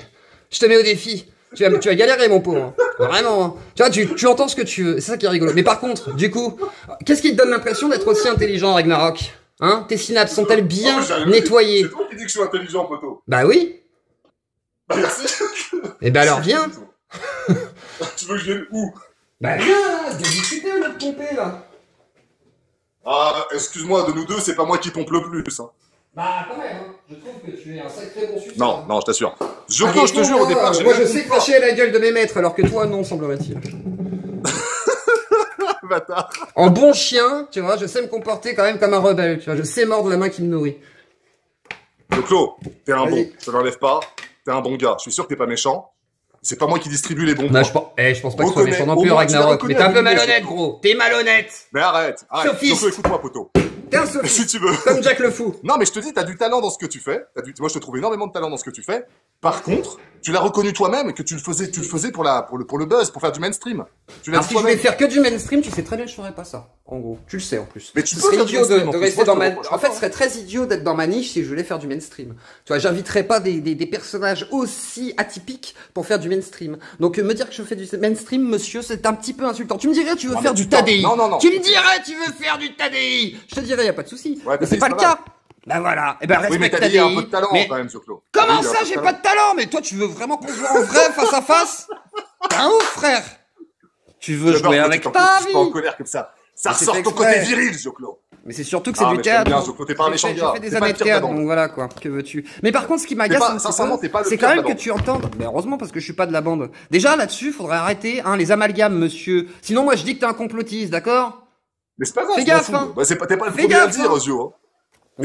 Je te mets au défi. Tu vas galérer, mon pauvre. Vraiment. Hein. Tu vois, tu entends ce que tu veux. C'est ça qui est rigolo. Mais par contre, du coup, qu'est-ce qui te donne l'impression d'être aussi intelligent, Ragnarok? Hein? Tes synapses sont-elles bien nettoyées? C'est toi qui dis que je suis intelligent, poteau. Bah oui. Bah merci. Et bah alors viens. Tu veux que je vienne où? Bah viens, discuter au lieu de pomper, là. Ah, excuse-moi, de nous deux, c'est pas moi qui pompe le plus, hein. Bah quand même, hein. Je trouve que tu es un sacré bon suceur. Non, je t'assure. Joko, je te jure, au départ, moi je sais cracher à la gueule de mes maîtres, alors que toi, non, semblerait-il. Bâtard. En bon chien, tu vois, je sais me comporter quand même comme un rebelle, tu vois, je sais mordre la main qui me nourrit. Joko, t'es un bon, je te l'enlève pas, t'es un bon gars. Je suis sûr que t'es pas méchant. C'est pas moi qui distribue les bons points. Je pense pas que tu sois méchant non plus, Ragnarok. Mais t'es un peu malhonnête, gros. T'es malhonnête. Mais arrête. Joko, écoute-moi, poteau. T'es un sophiste. Si tu veux. Comme Jack le Fou. Non, mais je te dis, t'as du talent dans ce que tu fais. Moi, je te trouve énormément de talent dans ce que tu fais. Par contre, tu l'as reconnu toi-même que tu le faisais pour le buzz, pour faire du mainstream. Alors si je voulais faire que du mainstream, tu sais très bien que je ferais pas ça. En gros, tu le sais en plus. Mais tu serais idiot de rester dans ma. En fait, ce serait très idiot d'être dans ma niche si je voulais faire du mainstream. Tu vois, j'inviterais pas des personnages aussi atypiques pour faire du mainstream. Donc me dire que je fais du mainstream, monsieur, c'est un petit peu insultant. Tu me dirais, tu veux faire du TADI. Non. Tu me dirais, tu veux faire du TADI. Je te dirais, y a pas de souci. Mais c'est pas le cas. Bah voilà, et ben respecte. Oui, mais t'as dit un peu de talent quand même, Zoclo. Comment ça, j'ai pas de talent? Mais toi, tu veux vraiment qu'on joue en vrai, face à face? T'es un ouf, frère. Tu veux jouer avec ta vie. Je suis pas en colère comme ça. Ça ressort ton côté viril, Zoclo. Mais c'est surtout que c'est du théâtre. Bien, Zoclo, t'es pas un méchant gars. J'ai fait des années de théâtre, donc voilà quoi. Que veux-tu? Mais par contre, ce qui m'agace un petit peu, c'est quand même que tu entendes. Mais heureusement, parce que je suis pas de la bande. Déjà, là-dessus, faudrait arrêter, hein, les amalgames, monsieur. Sinon, moi, je dis que t'es un complotiste, d'accord? Mais c'est pas grave. Fais gaffe, hein. Bah, t'es pas le premier à le dire, Zio.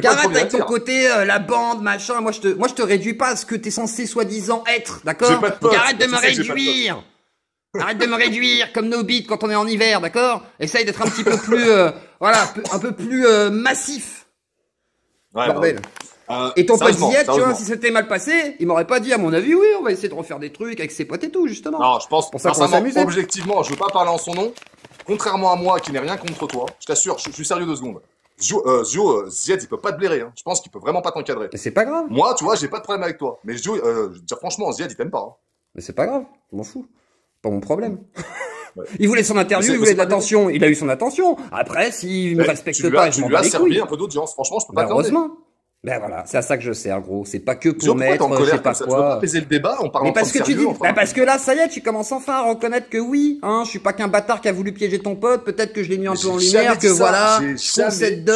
Arrête avec ton côté, la bande, machin. Moi, je te réduis pas à ce que t'es censé soi-disant être, d'accord? Donc arrête de me réduire. Arrête de me réduire comme nos bites quand on est en hiver, d'accord? Essaye d'être un petit peu plus, voilà, un peu plus massif. Ouais, bordel. Et ton pote Zied, tu vois, si c'était mal passé, il m'aurait pas dit, à mon avis, oui, on va essayer de refaire des trucs avec ses potes et tout, justement. Non, je pense, pour ça qu'on va s'amuser. Objectivement, je veux pas parler en son nom. Contrairement à moi, qui n'ai rien contre toi, je t'assure, je suis sérieux 2 secondes. Zied, il peut pas te blairer, hein. Je pense qu'il peut vraiment pas t'encadrer. Mais c'est pas grave. Moi, tu vois, j'ai pas de problème avec toi. Mais je veux dire, franchement, Zied, il t'aime pas, hein. Mais c'est pas grave, je m'en fous. Pas mon problème. Ouais. Il voulait son interview, il voulait de l'attention, il a eu son attention. Après, s'il me respecte pas, je m'en bats les couilles. Tu lui as servi un peu d'audience, franchement, je peux pas te heureusement. Ben voilà, c'est à ça que je sers, gros. C'est pas que pour mettre, je sais pas quoi. Tu veux pas apaiser le débat en parlant de parce que tu dis, parce que là, ça y est, tu commences enfin à reconnaître que oui, hein, je suis pas qu'un bâtard qui a voulu piéger ton pote, peut-être que je l'ai mis un peu en lumière, que voilà, concept de,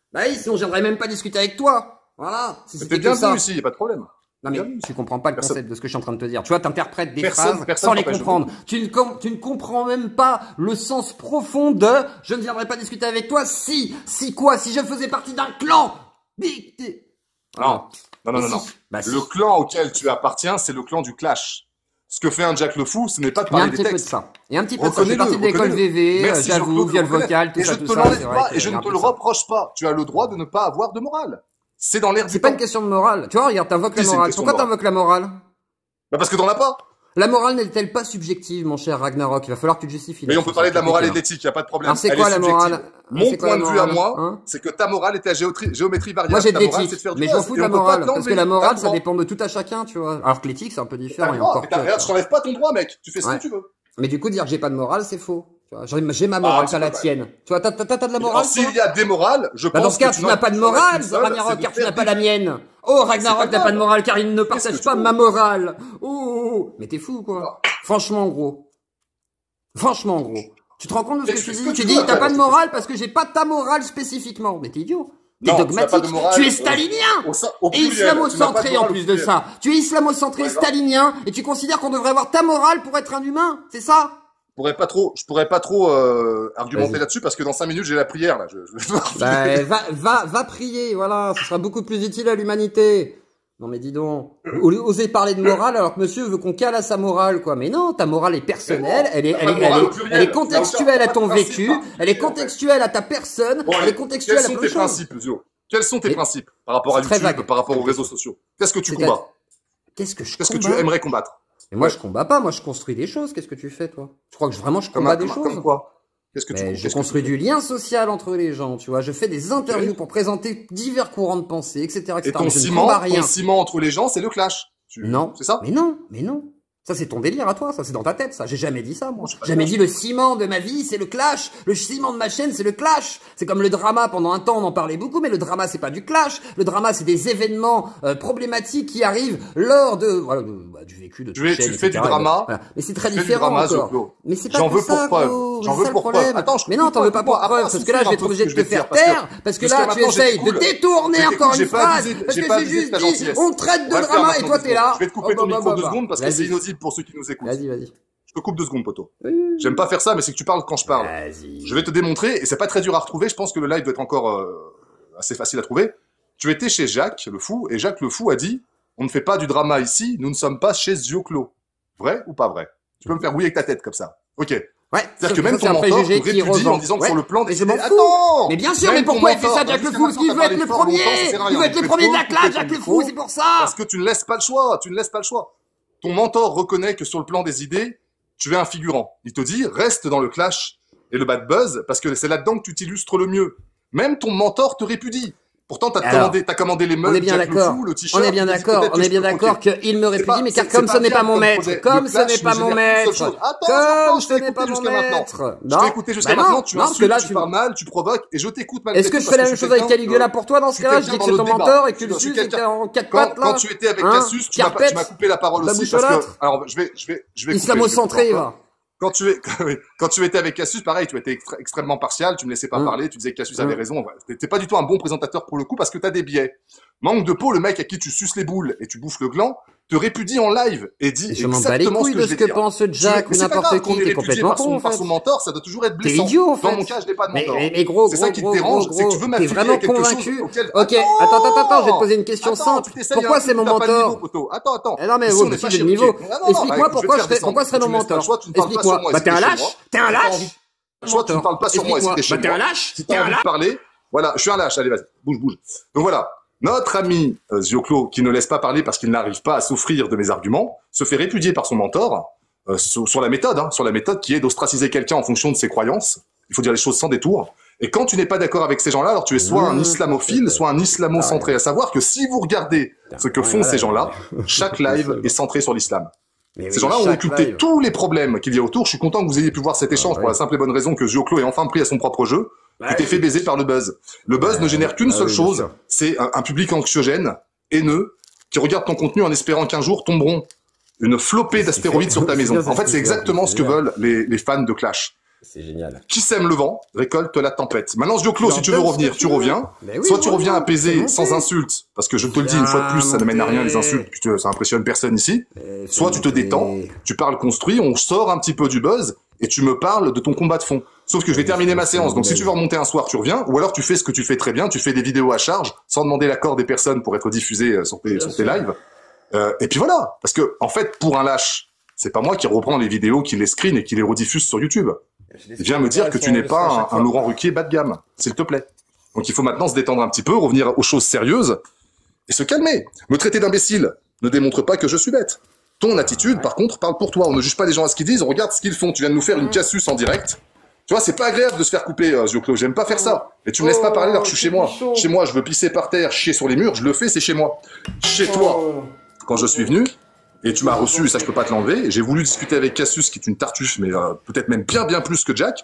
Bah oui, sinon j'aimerais même pas discuter avec toi. Voilà. Si T'es c'était que bienvenu ça. ici, y a pas de problème. Non mais tu comprends pas le concept de ce que je suis en train de te dire. Tu vois, t'interprètes des phrases Personne sans les t'empêche de comprendre. Tu ne comprends même pas le sens profond de « je ne viendrai pas discuter avec toi si quoi, si je faisais partie d'un clan ». Non, non. Bah, si. Le clan auquel tu appartiens, c'est le clan du Clash. Ce que fait un Jack le Fou, ce n'est pas de parler des textes. Il y a un petit peu de ça. Je fais partie de l'école VV, j'avoue, via le vocal, tout ça, tout ça. Et je ne te le reproche pas. Tu as le droit de ne pas avoir de morale. C'est dans l'air du temps. C'est pas une question de morale. Tu vois, regarde, t'invoques la morale. Pourquoi t'invoques la morale? Bah parce que t'en as pas. La morale n'est-elle pas subjective, mon cher Ragnarok? Il va falloir que tu te justifies. Mais on peut parler de la morale et de l'éthique, y a pas de problème. Alors c'est quoi la morale? Mon point de vue à moi, c'est que ta morale est à géométrie variable. Moi j'ai de l'éthique, mais je m'en fous de la morale. Parce que la morale, ça dépend de tout à chacun, tu vois. Alors que l'éthique, c'est un peu différent. Regarde, je t'enlève pas ton droit, mec. Tu fais ce que tu veux. Mais du coup, dire que j'ai pas de morale, c'est faux. J'ai ma morale, t'as la tienne. Tu vois, t'as de la morale? S'il y a des morales, je pense. Dans ce cas, tu n'as pas de morale, Ragnarok, car tu n'as pas la mienne. Oh, Ragnarok n'a pas de morale, car il ne partage pas ma morale. Oh, mais t'es fou, quoi. Franchement, gros. Tu te rends compte de ce que tu dis? Tu dis, t'as pas de morale parce que j'ai pas ta morale spécifiquement. Mais t'es idiot. T'es dogmatique. Tu es stalinien. Et islamo-centré en plus de ça. Tu es islamo-centré, stalinien, et tu considères qu'on devrait avoir ta morale pour être un humain. C'est ça? Je pourrais pas trop argumenter là-dessus parce que dans 5 minutes j'ai la prière là. Va prier, voilà, ce sera beaucoup plus utile à l'humanité. Non mais dis donc, osez parler de morale alors que monsieur veut qu'on cale à sa morale quoi. Mais non, ta morale est personnelle, elle est contextuelle à ton vécu, elle est contextuelle à ta personne, elle est contextuelle à plein de choses. Quels sont tes principes par rapport à YouTube, par rapport aux réseaux sociaux? Qu'est-ce que tu combats? Qu'est-ce que tu aimerais combattre? Mais moi, je combats pas. Moi, je construis des choses. Qu'est-ce que tu fais, toi? Tu crois que vraiment je combats des choses? Comme quoi? Qu'est-ce que tu Je construis du lien social entre les gens, tu vois. Je fais des interviews pour présenter divers courants de pensée, etc., etc. Et ton ciment entre les gens, c'est le clash. Non. C'est ça? Mais non. Ça, c'est ton délire à toi, ça, c'est dans ta tête, ça. J'ai jamais dit ça, moi. J'ai jamais dit le ciment de ma vie, c'est le clash. Le ciment de ma chaîne, c'est le clash. C'est comme le drama, pendant un temps, on en parlait beaucoup, mais le drama, c'est pas du clash. Le drama, c'est des événements problématiques qui arrivent lors du vécu de toute chaîne, Tu fais du drama. Mais c'est très différent encore. Mais c'est pas J'en veux pour preuve. J'en veux pour preuve. Attends, mais non, t'en veux pas pour preuve, parce que là, je vais être obligé de te faire taire, parce que là, tu essayes de détourner encore une phrase, parce que j'ai juste dit, on traite de drama, et toi, t'es là. Je vais te couper ton micro 2 secondes, parce que c'est inaudible pour ceux qui nous écoutent. Vas-y. Je te coupe 2 secondes, poto. J'aime pas faire ça, mais c'est que tu parles quand je parle. Je vais te démontrer, et c'est pas très dur à retrouver, je pense que le live doit être encore assez facile à trouver. Tu étais chez Jacques le Fou, et Jacques le Fou a dit, on ne fait pas du drama ici, nous ne sommes pas chez Zioclo. Vrai ou pas vrai? Tu peux me faire oui avec ta tête comme ça. Ok. Ouais. C'est-à-dire que même ton mentor te répudie en disant que sur le plan des idées, attends! Mais bien sûr, mais pourquoi il fait ça, Jacques le Fou? Parce qu'il veut être le premier! Il veut être le premier de la classe, Jacques le Fou, c'est pour ça! Parce que tu ne laisses pas le choix, Ton mentor reconnaît que sur le plan des idées, tu es un figurant. Il te dit, reste dans le clash et le bad buzz, parce que c'est là-dedans que tu t'illustres le mieux. Même ton mentor te répudie. Pourtant, t'as commandé les meubles, le t-shirt. On est bien d'accord qu'il me répudie, mais car comme ce n'est pas mon maître, comme ce n'est pas mon maître, Je t'ai écouté jusqu'à maintenant, tu insultes, tu parles mal, tu provoques, et je t'écoute malgré tout. Est-ce que je fais la même chose avec Caligula pour toi dans ce cas-là? Je dis que c'est ton mentor et que tu le suces et que t'es en 4 pattes là. Quand tu étais avec Cassius, tu m'as coupé la parole aussi, parce que, alors, je vais islamo-centré, va. Quand tu étais avec Cassius, pareil, tu étais extrêmement partial, tu me laissais pas parler, tu disais que Cassius avait raison. T'es pas du tout un bon présentateur pour le coup parce que t'as des biais. Manque de peau, le mec à qui tu suces les boules et tu bouffes le gland, te répudie en live et dit je m'en bats les couilles de ce que pense Jack ou n'importe qui, t'es complètement con, en fait. Par son mentor, ça doit toujours être blessant. T'es idiot, en fait. Dans mon cas, je n'ai pas de mentor. Mais gros, c'est ça qui te dérange, c'est que tu veux m'affilier à quelque chose auquel... Ok, attends, je vais te poser une question simple. Pourquoi c'est mon mentor? Attends. Non, mais si j'ai le niveau. Explique-moi pourquoi serait mon mentor. Explique-moi. Bah, t'es un lâche? T'es un lâche? Soit tu ne parles pas sur moi et c'était chez moi. T'es un lâche? Si t'as envie de parler, voilà, je suis un lâche, allez, vas-y, bouge. Donc voilà. Notre ami Zioclo, qui ne laisse pas parler parce qu'il n'arrive pas à souffrir de mes arguments, se fait répudier par son mentor sur la méthode qui est d'ostraciser quelqu'un en fonction de ses croyances. Il faut dire les choses sans détour. Et quand tu n'es pas d'accord avec ces gens-là, alors tu es soit un islamophile, soit un islamo-centré. À savoir que si vous regardez ce que font ces gens-là, chaque live est centré sur l'islam. Ces gens-là ont occulté tous les problèmes qu'il y a autour. Je suis content que vous ayez pu voir cet échange pour la simple et bonne raison que Zioclo est enfin pris à son propre jeu. Tu t'es fait baiser par le buzz. Le buzz ne génère qu'une seule chose, c'est un public anxiogène, haineux, qui regarde ton contenu en espérant qu'un jour tomberont une flopée d'astéroïdes sur ta maison. En fait, c'est exactement ce que veulent les fans de Clash. C'est génial. Qui sème le vent, récolte la tempête. Maintenant, Zioclo, si tu veux revenir, tu reviens. Oui, soit tu reviens apaisé, sans insultes, parce que je te le dis une fois de plus, ça ne mène à rien les insultes, puisque ça impressionne personne ici. Soit tu te détends, tu parles construit, on sort un petit peu du buzz, et tu me parles de ton combat de fond. Sauf que je vais terminer ma séance, donc si tu veux remonter un soir, tu reviens, ou alors tu fais ce que tu fais très bien, tu fais des vidéos à charge, sans demander l'accord des personnes pour être diffusées sur tes lives. Et puis voilà, parce que, en fait, pour un lâche, c'est pas moi qui reprends les vidéos, qui les screen et qui les rediffuse sur YouTube. Viens me dire que tu n'es pas un Laurent Ruquier bas de gamme, s'il te plaît. Donc il faut maintenant se détendre un petit peu, revenir aux choses sérieuses, et se calmer. Me traiter d'imbécile ne démontre pas que je suis bête. Ton attitude, par contre, parle pour toi. On ne juge pas les gens à ce qu'ils disent, on regarde ce qu'ils font. Tu viens de nous faire une cassus en direct. Tu vois, c'est pas agréable de se faire couper, Zioclo. J'aime pas faire ça. Et tu me laisses pas parler alors que je suis chez moi. Chez moi, je veux pisser par terre, chier sur les murs, je le fais, c'est chez moi. Chez toi, quand je suis venu, et tu m'as reçu, et ça je peux pas te l'enlever, j'ai voulu discuter avec Cassius, qui est une tartuffe, mais peut-être même bien plus que Jack.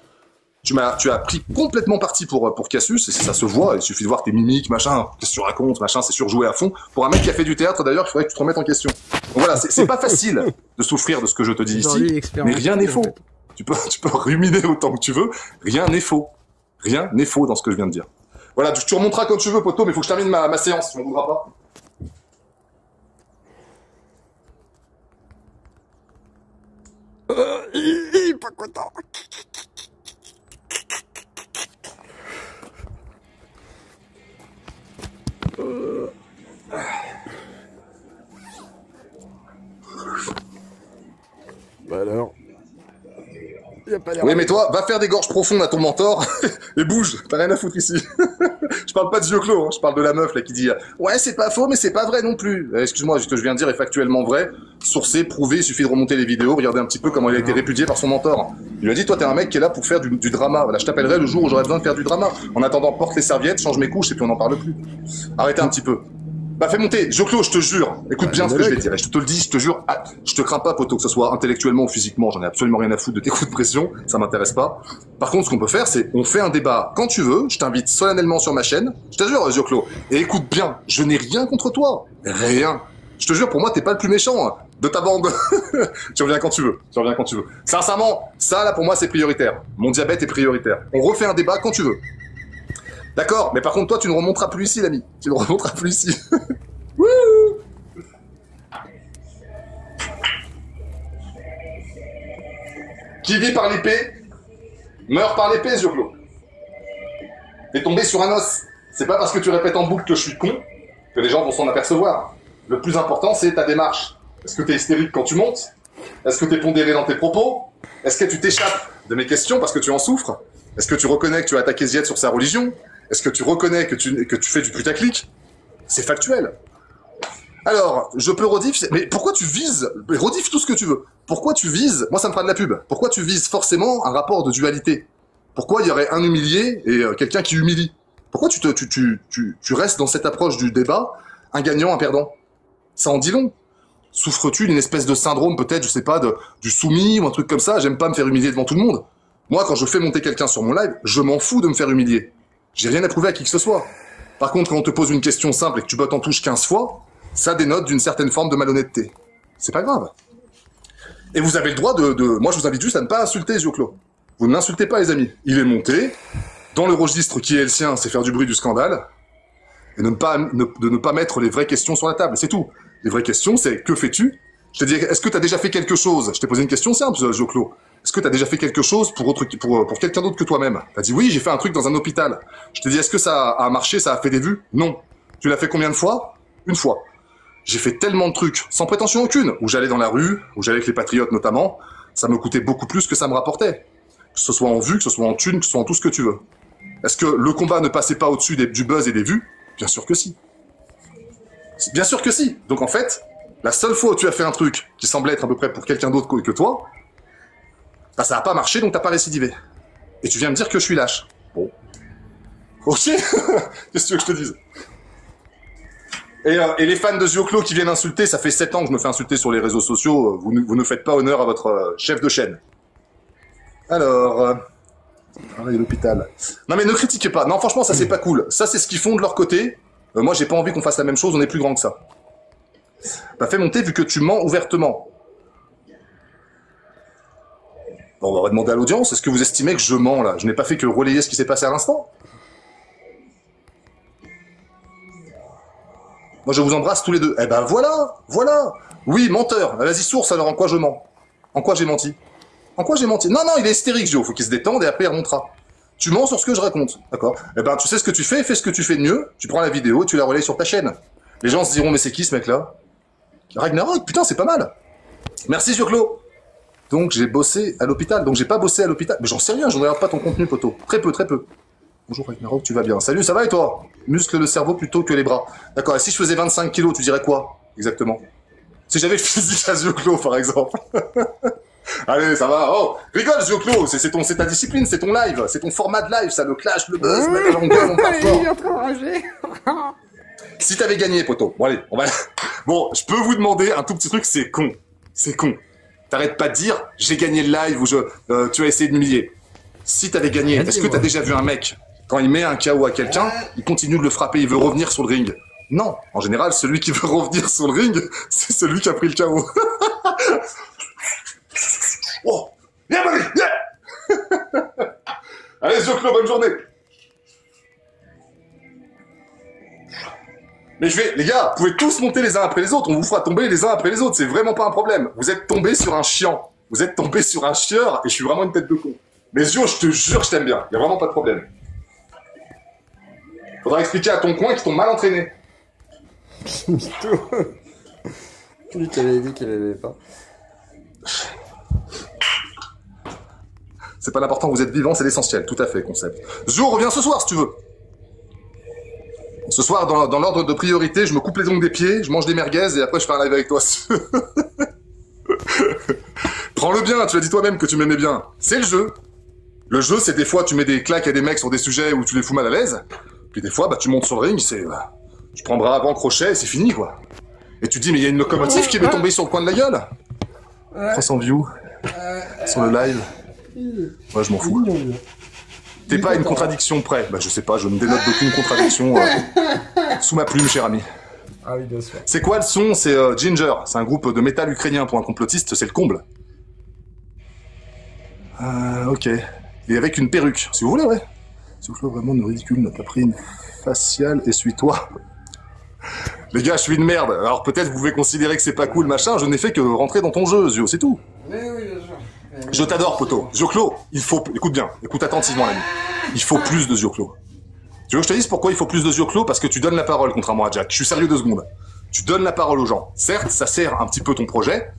Tu as pris complètement parti pour Cassius, et ça se voit, il suffit de voir tes mimiques, machin, qu'est-ce que tu racontes, machin, c'est surjoué à fond. Pour un mec qui a fait du théâtre d'ailleurs, il faudrait que tu te remettes en question. Donc voilà, c'est pas facile de souffrir de ce que je te dis ici, mais rien n'est faux. Tu peux ruminer autant que tu veux, rien n'est faux. Rien n'est faux dans ce que je viens de dire. Voilà, tu remonteras quand tu veux, poteau, mais il faut que je termine ma séance, tu m'en voudras pas. Il est pas content. Bah alors. Oui, mais toi, va faire des gorges profondes à ton mentor et bouge, t'as rien à foutre ici. Je parle pas de Zioclo, hein, je parle de la meuf là qui dit ouais, c'est pas faux, mais c'est pas vrai non plus. Excuse-moi, ce que je viens de dire est factuellement vrai, sourcé, prouvé, il suffit de remonter les vidéos, regarder un petit peu comment il a été répudié par son mentor. Il lui a dit, toi t'es un mec qui est là pour faire du drama, voilà, je t'appellerai le jour où j'aurai besoin de faire du drama. En attendant, porte les serviettes, change mes couches et puis on n'en parle plus. Arrêtez un petit peu. Bah fais monter, Zioclo, je te jure, écoute bien ce que je vais te dire, et je te le dis, je te jure, je te crains pas, poteau, que ce soit intellectuellement ou physiquement, j'en ai absolument rien à foutre de tes coups de pression, ça m'intéresse pas. Par contre, ce qu'on peut faire, c'est, on fait un débat quand tu veux, je t'invite solennellement sur ma chaîne, je te jure, Zioclo, et écoute bien, je n'ai rien contre toi, rien. Je te jure, pour moi, t'es pas le plus méchant, hein, de ta bande. Tu reviens quand tu veux, tu reviens quand tu veux. Sincèrement, ça, là, pour moi, c'est prioritaire. Mon diabète est prioritaire. On refait un débat quand tu veux. D'accord, mais par contre, toi, tu ne remonteras plus ici, l'ami. Tu ne remonteras plus ici. Wouh! Qui vit par l'épée, meurt par l'épée, Zioclo. T'es tombé sur un os. C'est pas parce que tu répètes en boucle que je suis con que les gens vont s'en apercevoir. Le plus important, c'est ta démarche. Est-ce que t'es hystérique quand tu montes? Est-ce que t'es pondéré dans tes propos? Est-ce que tu t'échappes de mes questions parce que tu en souffres? Est-ce que tu reconnais que tu as attaqué Zied sur sa religion? Est-ce que tu reconnais que tu fais du putaclic? C'est factuel. Alors, je peux rediff, mais pourquoi tu vises, rediff tout ce que tu veux. Pourquoi tu vises, moi ça me fera de la pub, pourquoi tu vises forcément un rapport de dualité? Pourquoi il y aurait un humilié et quelqu'un qui humilie? Pourquoi tu restes dans cette approche du débat, un gagnant, un perdant? Ça en dit long. Souffres-tu d'une espèce de syndrome peut-être, je sais pas, du soumis ou un truc comme ça? J'aime pas me faire humilier devant tout le monde. Moi, quand je fais monter quelqu'un sur mon live, je m'en fous de me faire humilier. J'ai rien à prouver à qui que ce soit. Par contre, quand on te pose une question simple et que tu bottes en touche 15 fois, ça dénote d'une certaine forme de malhonnêteté. C'est pas grave. Et vous avez le droit Moi, je vous invite juste à ne pas insulter Zioclo. Vous n'insultez pas, les amis. Il est monté. Dans le registre qui est le sien, c'est faire du bruit du scandale. Et de ne pas mettre les vraies questions sur la table. C'est tout. Les vraies questions, c'est que fais-tu? Je t'ai dit, est-ce que tu as déjà fait quelque chose? Je t'ai posé une question simple, Zioclo. Est-ce que tu as déjà fait quelque chose pour quelqu'un d'autre que toi-même? Tu as dit oui, j'ai fait un truc dans un hôpital. Je t'ai dit, est-ce que ça a marché, ça a fait des vues? Non. Tu l'as fait combien de fois? Une fois. J'ai fait tellement de trucs, sans prétention aucune, où j'allais dans la rue, où j'allais avec les patriotes notamment, ça me coûtait beaucoup plus que ça me rapportait. Que ce soit en vues, que ce soit en thunes, que ce soit en tout ce que tu veux. Est-ce que le combat ne passait pas au-dessus du buzz et des vues? Bien sûr que si. Bien sûr que si. Donc en fait, la seule fois où tu as fait un truc qui semblait être à peu près pour quelqu'un d'autre que toi, bah ça n'a pas marché, donc t'as pas récidivé. Et tu viens me dire que je suis lâche. Bon. Ok. Qu'est-ce que tu veux que je te dise? Et les fans de Zioclo qui viennent insulter, ça fait 7 ans que je me fais insulter sur les réseaux sociaux, vous ne faites pas honneur à votre chef de chaîne. Alors... Travail à l'hôpital. Non mais ne critiquez pas, non franchement ça c'est pas cool. Ça c'est ce qu'ils font de leur côté. Moi j'ai pas envie qu'on fasse la même chose, on est plus grand que ça. Bah fais monter vu que tu mens ouvertement. On va demander à l'audience, est-ce que vous estimez que je mens là? Je n'ai pas fait que relayer ce qui s'est passé à l'instant. Moi je vous embrasse tous les deux. Eh ben voilà, voilà. Oui, menteur. Vas-y, source alors, en quoi je mens? En quoi j'ai menti? En quoi j'ai menti? Non, non, il est hystérique, Gio. Faut qu'il se détende et après il remontera. Tu mens sur ce que je raconte, d'accord? Eh ben tu sais ce que tu fais ce que tu fais de mieux. Tu prends la vidéo et tu la relayes sur ta chaîne. Les gens se diront, mais c'est qui ce mec-là? Ragnarok, putain, c'est pas mal. Merci, Zioclo. Donc j'ai bossé à l'hôpital. Donc j'ai pas bossé à l'hôpital. Mais j'en sais rien, je ne regarde pas ton contenu, poteau. Très peu, très peu. Bonjour Ragnarok, tu vas bien? Salut, ça va et toi? Muscle le cerveau plutôt que les bras. D'accord, et si je faisais 25 kilos, tu dirais quoi? Exactement. Si j'avais le physique à Zioclo, par exemple. Allez, ça va. Oh, rigole, Zioclo, c'est ta discipline, c'est ton live, c'est ton format de live, ça, le clash, le buzz, mettre la longueur, on part fort. Si t'avais gagné, poteau. Bon, allez, on va... Bon, je peux vous demander un tout petit truc, c'est con. C'est con. T'arrêtes pas de dire, j'ai gagné le live ou tu as essayé de m'humilier. Si t'avais gagné, est-ce que t'as déjà vu un mec, quand il met un KO à quelqu'un, il continue de le frapper, il veut revenir sur le ring? Non. En général, celui qui veut revenir sur le ring, c'est celui qui a pris le KO. Oh, viens, Marie, viens. Allez, Zioclo, bonne journée. Mais les gars, vous pouvez tous monter les uns après les autres, on vous fera tomber les uns après les autres, c'est vraiment pas un problème. Vous êtes tombés sur un chiant, vous êtes tombés sur un chieur, et je suis vraiment une tête de con. Mais Zio, je te jure, je t'aime bien, y a vraiment pas de problème. Faudra expliquer à ton coin qu'ils t'ont mal entraîné. Lui t'avais dit qu'il avait pas. C'est pas l'important, vous êtes vivant, c'est l'essentiel, tout à fait, concept. Zio, reviens ce soir si tu veux. Ce soir, dans l'ordre de priorité, je me coupe les ongles des pieds, je mange des merguez et après je fais un live avec toi. Prends-le bien, tu as dit toi-même que tu m'aimais bien. C'est le jeu. Le jeu, c'est des fois tu mets des claques à des mecs sur des sujets où tu les fous mal à l'aise. Puis des fois, bah tu montes sur le ring, tu prends bras avant crochet et c'est fini quoi. Et tu dis, mais il y a une locomotive qui m'est tombée sur le coin de la gueule. 300 views sur le live. Ouais, je m'en fous. T'es pas à une contradiction près. Bah je sais pas, je ne dénote d'aucune contradiction sous ma plume, cher ami. Ah oui, bien sûr. C'est quoi le son? C'est Ginger. C'est un groupe de métal ukrainien pour un complotiste, c'est le comble. Ok. Et avec une perruque, si vous voulez, ouais. Si vous voulez vraiment de ridicule, t'as pris une faciale, essuie-toi. Les gars, je suis une merde. Alors peut-être vous pouvez considérer que c'est pas cool, machin, je n'ai fait que rentrer dans ton jeu, Zio, c'est tout. Oui, oui, bien sûr. Je t'adore, poto. Zioclo, il faut... Écoute bien, écoute attentivement, l'ami. Il faut plus de Zioclo. Tu veux que je te dise pourquoi il faut plus de Zioclo? Parce que tu donnes la parole, contrairement à Jack. Je suis sérieux 2 secondes. Tu donnes la parole aux gens. Certes, ça sert un petit peu ton projet,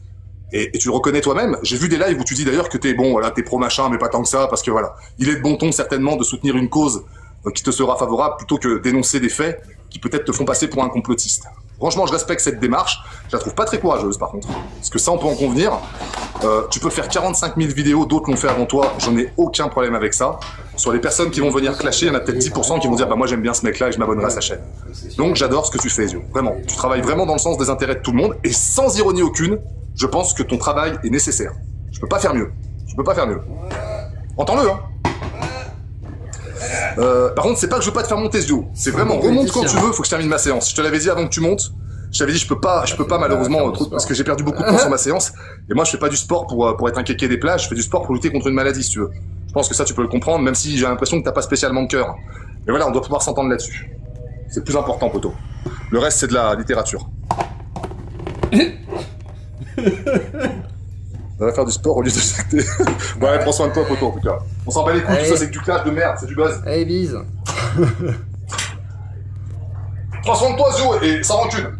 et tu le reconnais toi-même. J'ai vu des lives où tu dis d'ailleurs que t'es bon, voilà, t'es pro-machin, mais pas tant que ça, parce que voilà, il est de bon ton certainement de soutenir une cause qui te sera favorable, plutôt que d'énoncer des faits qui peut-être te font passer pour un complotiste. Franchement, je respecte cette démarche, je la trouve pas très courageuse par contre. Parce que ça, on peut en convenir. Tu peux faire 45 000 vidéos, d'autres l'ont fait avant toi, j'en ai aucun problème avec ça. Sur les personnes qui vont venir clasher, il y en a peut-être 10% qui vont dire bah moi j'aime bien ce mec-là et je m'abonnerai à sa chaîne. Donc j'adore ce que tu fais, Zio. Vraiment, tu travailles vraiment dans le sens des intérêts de tout le monde, et sans ironie aucune, je pense que ton travail est nécessaire. Je peux pas faire mieux. Je peux pas faire mieux. Entends-le, hein. Par contre, c'est pas que je veux pas te faire monter, Zio. C'est vraiment, remonte quand tu veux, faut que je termine ma séance. Je te l'avais dit avant que tu montes. Je t'avais dit, je peux pas malheureusement, parce que j'ai perdu beaucoup de temps sur ma séance. Et moi, je fais pas du sport pour être un kéké des plages, je fais du sport pour lutter contre une maladie, si tu veux. Je pense que ça, tu peux le comprendre, même si j'ai l'impression que t'as pas spécialement de cœur. Mais voilà, on doit pouvoir s'entendre là-dessus. C'est le plus important, poto. Le reste, c'est de la littérature. On va faire du sport au lieu de s'acter. Bon, allez, prends soin de toi, poto, en tout cas. On s'en bat les couilles, tout ça, c'est que du clash de merde, c'est du buzz. Allez, bise. Prends soin de toi, Zio, et sans rancune.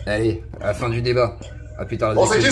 Allez, à la fin du débat. À plus tard. Bon, c'est qui